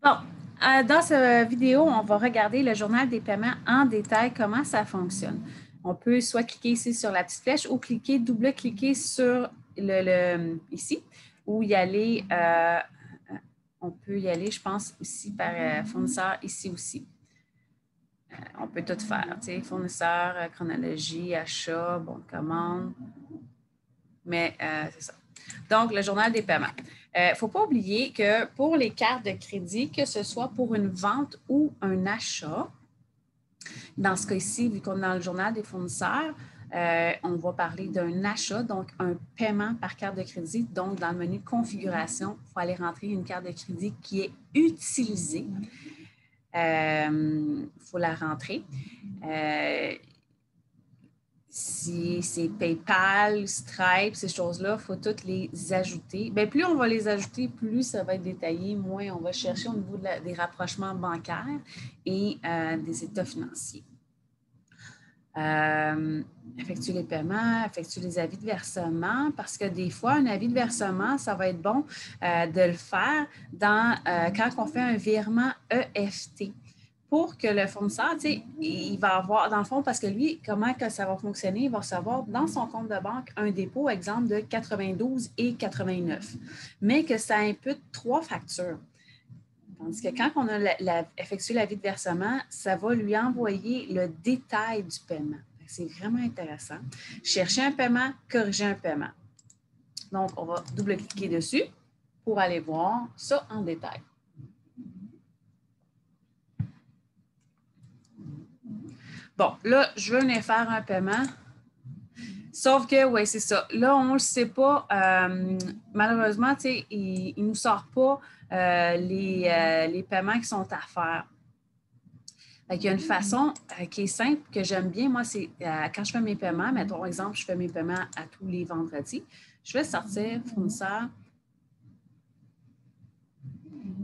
Bon, dans cette vidéo, on va regarder le journal des paiements en détail, comment ça fonctionne. On peut soit cliquer ici sur la petite flèche ou double-cliquer sur ici, ou y aller, on peut y aller, je pense, aussi par fournisseur ici aussi. On peut tout faire, tu sais, fournisseur, chronologie, achat, bon de commande, mais c'est ça. Donc, le journal des paiements. Il ne faut pas oublier que pour les cartes de crédit, que ce soit pour une vente ou un achat, dans ce cas-ci, vu qu'on est dans le journal des fournisseurs, on va parler d'un achat, donc un paiement par carte de crédit. Donc, dans le menu configuration, il faut aller rentrer une carte de crédit qui est utilisée. Il faut la rentrer. Si c'est PayPal, Stripe, ces choses-là, il faut toutes les ajouter. Bien, plus on va les ajouter, plus ça va être détaillé, moins on va chercher au niveau des rapprochements bancaires et des états financiers. Effectuer les paiements, effectuer les avis de versement, parce que des fois, un avis de versement, ça va être bon de le faire quand on fait un virement EFT. Pour que le fournisseur, tu sais, il va avoir, dans le fond, parce que lui, comment que ça va fonctionner, il va recevoir dans son compte de banque un dépôt, exemple, de 92 et 89, mais que ça impute 3 factures. Tandis que quand on a effectué l'avis de versement, ça va lui envoyer le détail du paiement. C'est vraiment intéressant. Chercher un paiement, corriger un paiement. Donc, on va double-cliquer dessus pour aller voir ça en détail. Bon, là, je veux venir faire un paiement. Sauf que, oui, c'est ça. Là, on ne le sait pas. Malheureusement, il ne nous sort pas les paiements qui sont à faire. Il y a une façon qui est simple, que j'aime bien. Moi, c'est quand je fais mes paiements, mettons, par exemple, je fais mes paiements à tous les vendredis. Je vais sortir fournisseur,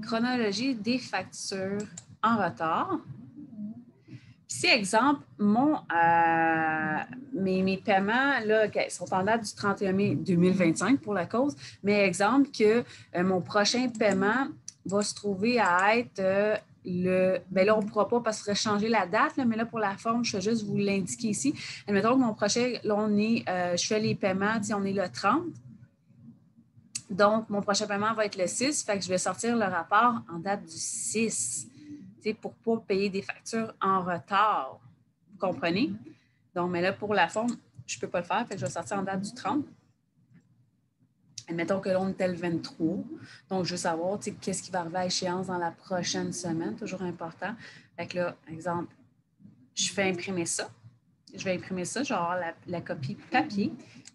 chronologie des factures en retard. Si, exemple, mes paiements là, sont en date du 31 mai 2025 pour la cause, mais exemple que mon prochain paiement va se trouver à être bien là, on ne pourra pas parce qu'il faudrait changer la date, là, mais là, pour la forme, je vais juste vous l'indiquer ici. Admettons que mon prochain, là, je fais les paiements, on est le 30. Donc, mon prochain paiement va être le 6, fait que je vais sortir le rapport en date du 6, pour ne pas payer des factures en retard. Vous comprenez? Donc, mais là, pour la forme, je ne peux pas le faire, fait que je vais sortir en date du 30. Admettons que l'on était le 23. Donc, je veux savoir qu'est-ce qui va arriver à échéance dans la prochaine semaine, toujours important. Fait que là, exemple, je fais imprimer ça. Je vais imprimer ça, je vais avoir la copie papier.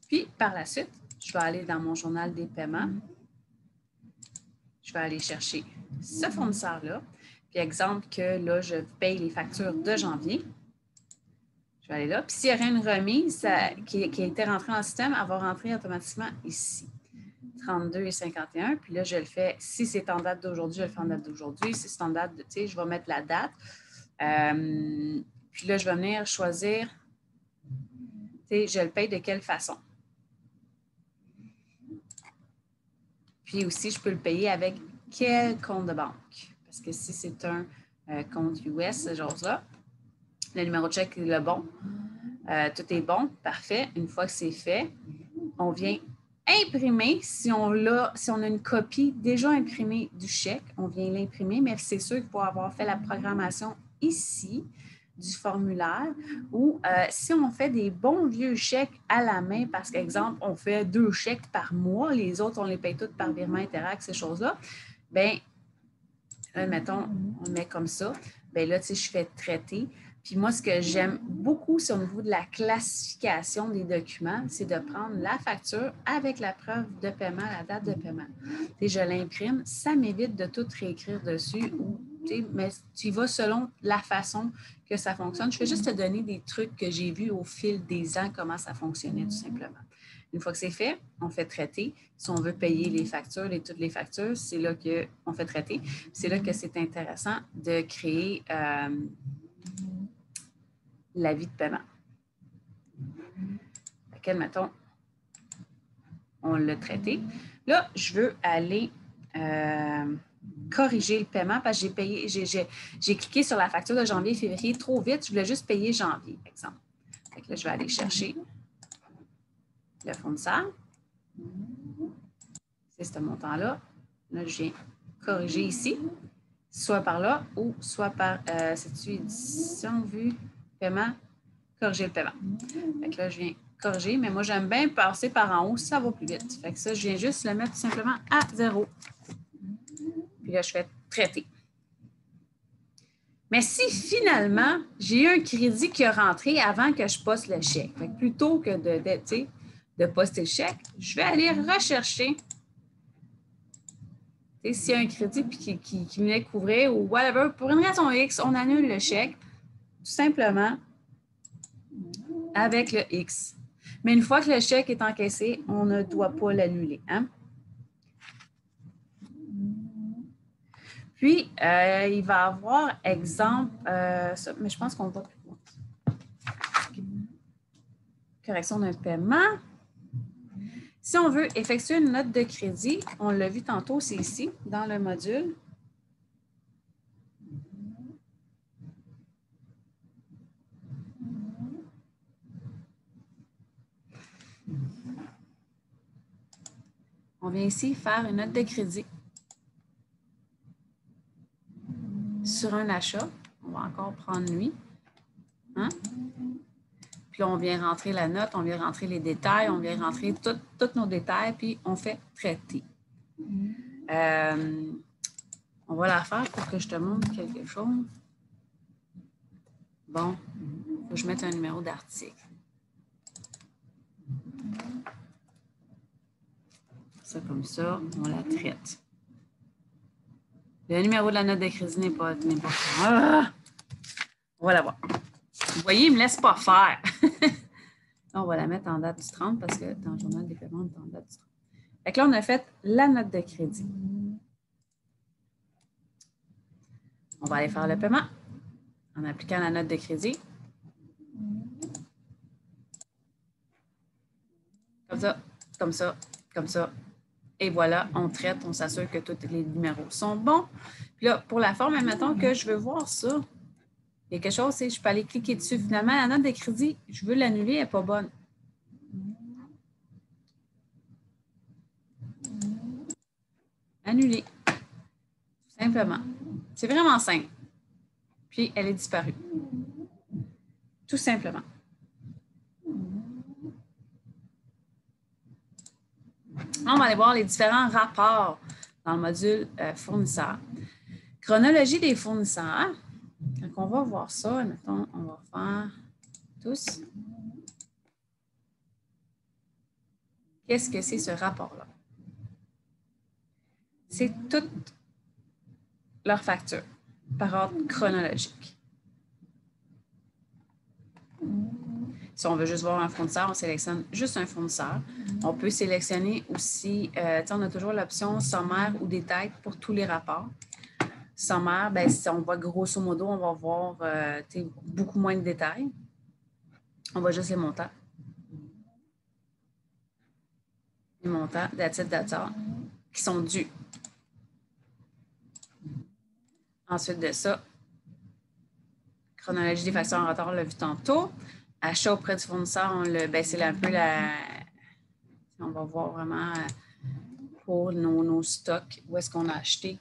Puis, par la suite, je vais aller dans mon journal des paiements. Je vais aller chercher ce fournisseur-là. Puis, exemple que là, je paye les factures de janvier. Je vais aller là. Puis, s'il y aurait une remise qui a été rentrée dans le système, elle va rentrer automatiquement ici. 32 et 51. Puis là, je le fais. Si c'est en date d'aujourd'hui, je le fais en date d'aujourd'hui. Si c'est en date de, je vais mettre la date. Puis là, je vais venir choisir, je le paye de quelle façon. Puis aussi, je peux le payer avec quel compte de banque. Parce que si c'est un compte US, ce genre-là, le numéro de chèque est le bon. Tout est bon, parfait. Une fois que c'est fait, on vient imprimer. Si on a une copie déjà imprimée du chèque, on vient l'imprimer, mais c'est sûr qu'il faut avoir fait la programmation ici du formulaire ou si on fait des bons vieux chèques à la main, parce qu'exemple, on fait 2 chèques par mois, les autres, on les paye toutes par virement Interac, ces choses-là, bien, là, mettons, on met comme ça, bien là, je fais traiter. Puis moi, ce que j'aime beaucoup, c'est au niveau de la classification des documents, c'est de prendre la facture avec la preuve de paiement, la date de paiement. Je l'imprime, ça m'évite de tout réécrire dessus, mais tu vas selon la façon que ça fonctionne. Je vais juste te donner des trucs que j'ai vus au fil des ans, comment ça fonctionnait tout simplement. Une fois que c'est fait, on fait traiter. Si on veut payer les factures, toutes les factures, c'est là qu'on fait traiter. C'est là que c'est intéressant de créer l'avis de paiement. Lequel, mettons, on l'a traité. Là, je veux aller corriger le paiement parce que j'ai cliqué sur la facture de janvier et février trop vite. Je voulais juste payer janvier, par exemple. Fait que là, je vais aller chercher le fournisseur. C'est ce montant-là. Là, je viens corriger ici, soit par là ou soit par, c'est-tu édition, vue, paiement, corriger le paiement. Fait que là, je viens corriger, mais moi, j'aime bien passer par en haut, ça va plus vite. Fait que ça, je viens juste le mettre tout simplement à 0. Puis là, je fais traiter. Mais si finalement, j'ai eu un crédit qui a rentré avant que je poste le chèque, fait que plutôt que de poster le chèque, je vais aller rechercher s'il y a un crédit qui venait couvrir ou whatever, pour une raison X, on annule le chèque tout simplement avec le X. Mais une fois que le chèque est encaissé, on ne doit pas l'annuler. Hein? Puis, il va avoir exemple, ça, mais je pense qu'on va plus loin. Correction d'un paiement. Si on veut effectuer une note de crédit, on l'a vu tantôt, c'est ici, dans le module. On vient ici faire une note de crédit sur un achat. On va encore prendre lui. Hein? Puis là, on vient rentrer la note, on vient rentrer les détails, on vient rentrer tous nos détails, puis on fait traiter. On va la faire pour que je te montre quelque chose. Bon, il faut que je mette un numéro d'article. Ça comme ça, on la traite. Le numéro de la note de crédit n'est pas... Ah! On va la voir. Vous voyez, il ne me laisse pas faire. On va la mettre en date du 30 parce que dans le journal des paiements, on est en date du 30. Fait que là, on a fait la note de crédit. On va aller faire le paiement en appliquant la note de crédit. Comme ça, comme ça, comme ça. Et voilà, on traite, on s'assure que tous les numéros sont bons. Puis là, pour la forme, admettons que je veux voir ça. Il y a quelque chose, c'est je peux aller cliquer dessus. Finalement, la note de crédit, je veux l'annuler, elle n'est pas bonne. Annuler. Tout simplement. C'est vraiment simple. Puis, elle est disparue. Tout simplement. On va aller voir les différents rapports dans le module fournisseur. Chronologie des fournisseurs. Donc, on va voir ça. Mettons, on va faire tous. Qu'est-ce que c'est ce rapport-là? C'est toutes leurs factures par ordre chronologique. Si on veut juste voir un fournisseur, on sélectionne juste un fournisseur. On peut sélectionner aussi, on a toujours l'option sommaire ou détail pour tous les rapports. Sommaire, bien, si on voit grosso modo, on va voir beaucoup moins de détails. On voit juste les montants. Les montants, that's it, that's all, qui sont dus. Ensuite de ça, chronologie des factures en retard, on l'a vu tantôt. Achat auprès du fournisseur, c'est un peu la... On va voir vraiment pour nos stocks, où est-ce qu'on a acheté.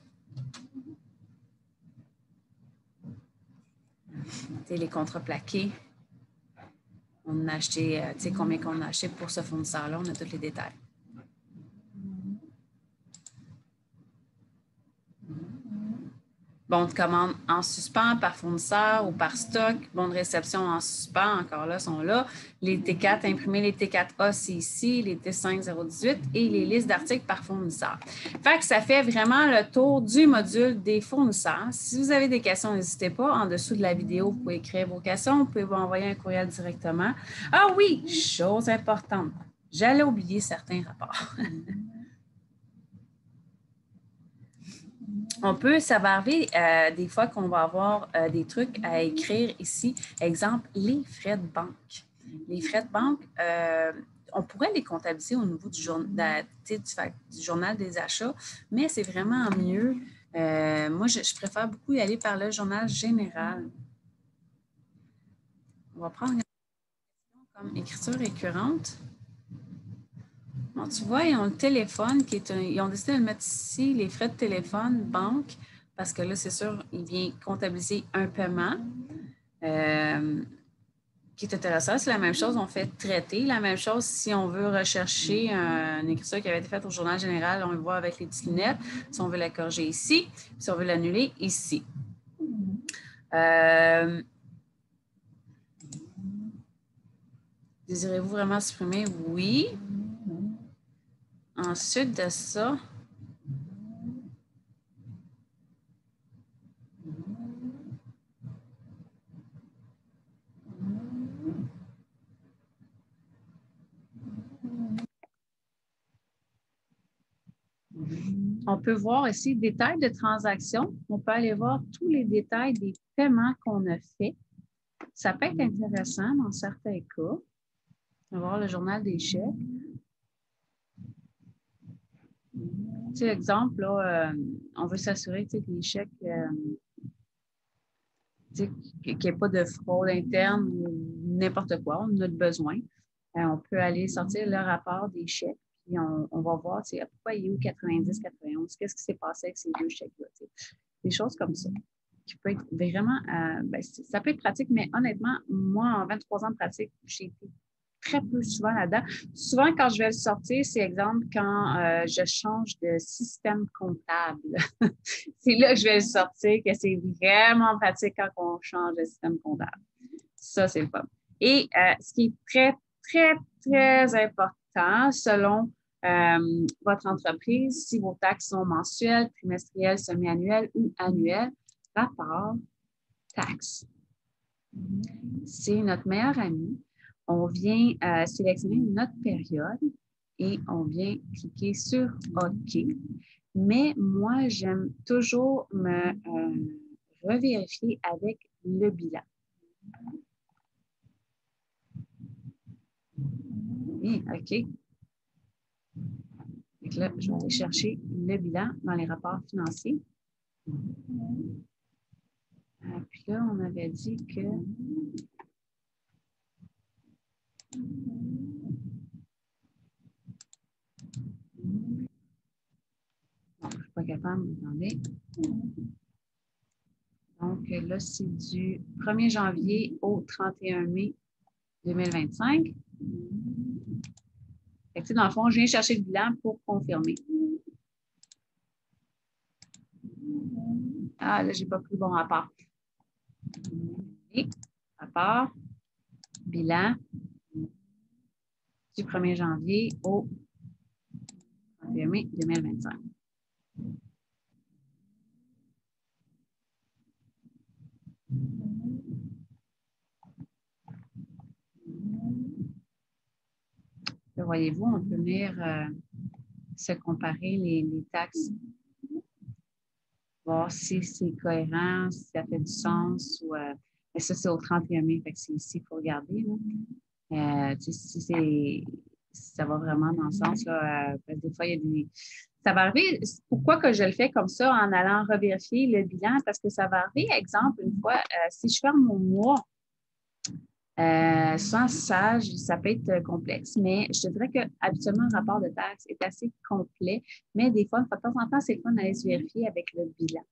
Les contrats plaqués. On a acheté, combien qu'on a acheté pour ce fournisseur-là, on a tous les détails. Bon de commande en suspens par fournisseur ou par stock. Bon de réception en suspens, encore là, sont là. Les T4 imprimés, les T4A, c'est ici, les T5 018 et les listes d'articles par fournisseur. Fait que ça fait vraiment le tour du module des fournisseurs. Si vous avez des questions, n'hésitez pas. En dessous de la vidéo, vous pouvez écrire vos questions. Vous pouvez vous envoyer un courriel directement. Ah oui, chose importante. J'allais oublier certains rapports. On peut s'avarver des fois qu'on va avoir des trucs à écrire ici. Exemple, les frais de banque. Les frais de banque, on pourrait les comptabiliser au niveau du journal des achats, mais c'est vraiment mieux. Moi, je préfère beaucoup y aller par le journal général. On va prendre une question comme écriture récurrente. Bon, tu vois, ils ont le téléphone ils ont décidé de le mettre ici, les frais de téléphone, banque, parce que là, c'est sûr, il vient comptabiliser un paiement. Qui est intéressant, c'est la même chose, on fait traiter. La même chose, si on veut rechercher une écriture qui avait été faite au journal général, on le voit avec les petites lunettes. Si on veut la corriger ici, si on veut l'annuler ici. Désirez-vous vraiment supprimer? Oui. Ensuite de ça, on peut voir ici détails de transactions. On peut aller voir tous les détails des paiements qu'on a faits. Ça peut être intéressant dans certains cas. On va voir le journal des chèques. Tu sais, exemple, là, on veut s'assurer que les chèques, qu'il n'y ait pas de fraude interne ou n'importe quoi, on en a besoin. On peut aller sortir le rapport des chèques, puis on va voir pourquoi il est où 90, 91, qu'est-ce qui s'est passé avec ces deux chèques-là. Des choses comme ça, qui peut être vraiment, ça peut être pratique, mais honnêtement, moi, en 23 ans de pratique, j'ai été très peu souvent là-dedans. Souvent, quand je vais le sortir, c'est exemple quand je change de système comptable. C'est là que je vais le sortir, que c'est vraiment pratique quand on change de système comptable. Ça, c'est le fun. Et ce qui est très, très, très important selon votre entreprise, si vos taxes sont mensuelles, trimestrielles, semi-annuelles ou annuelles, rapport taxes. C'est notre meilleur ami. On vient sélectionner notre période et on vient cliquer sur OK. Mais moi, j'aime toujours me revérifier avec le bilan. Oui, OK. Donc là, je vais aller chercher le bilan dans les rapports financiers. Puis là, on avait dit que bon, je ne suis pas capable, attendez. Donc là, c'est du 1er janvier au 31 mai 2025. Fait que, dans le fond, je viens chercher le bilan pour confirmer. Ah, là, je n'ai pas pris le bon rapport. Et rapport, bilan du 1er janvier au 31 mai 2025. Là, voyez-vous, on peut venir se comparer les taxes, voir si c'est cohérent, si ça fait du sens. Mais ça, c'est au 31 mai, fait que c'est ici qu'il faut regarder. Si ça va vraiment dans le sens, là, parce que des fois, il y a des. Ça va arriver. Pourquoi que je le fais comme ça en allant revérifier le bilan? Parce que ça va arriver, exemple, une fois, si je ferme mon mois sans sage, ça peut être complexe, mais je te dirais qu'habituellement, le rapport de taxe est assez complet, mais des fois, de temps en temps, c'est le fun d'aller se vérifier avec le bilan.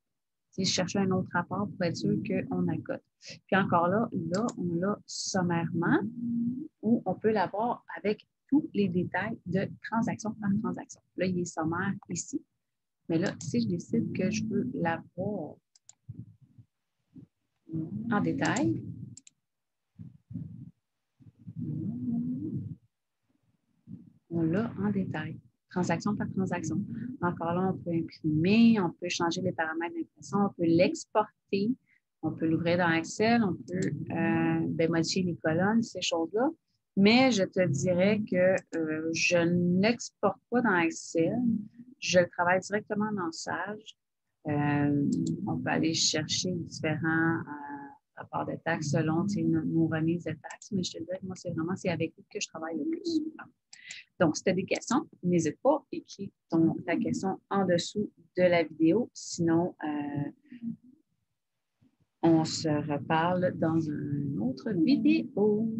Si je cherche un autre rapport pour être sûr qu'on accote. Puis encore là, on l'a sommairement ou on peut l'avoir avec tous les détails de transaction par transaction. Là, il est sommaire ici. Mais là, si je décide que je veux l'avoir en détail, on l'a en détail, transaction par transaction. Encore là, on peut imprimer, on peut changer les paramètres d'impression, on peut l'exporter, on peut l'ouvrir dans Excel, on peut modifier les colonnes, ces choses-là. Mais je te dirais que je ne l'exporte pas dans Excel, je le travaille directement dans Sage. On peut aller chercher différents rapport de taxes selon nos remises de taxes, mais je te dirais que moi, c'est avec eux que je travaille le plus. Donc, si tu as des questions, n'hésite pas, écris ta question en dessous de la vidéo. Sinon, on se reparle dans une autre vidéo.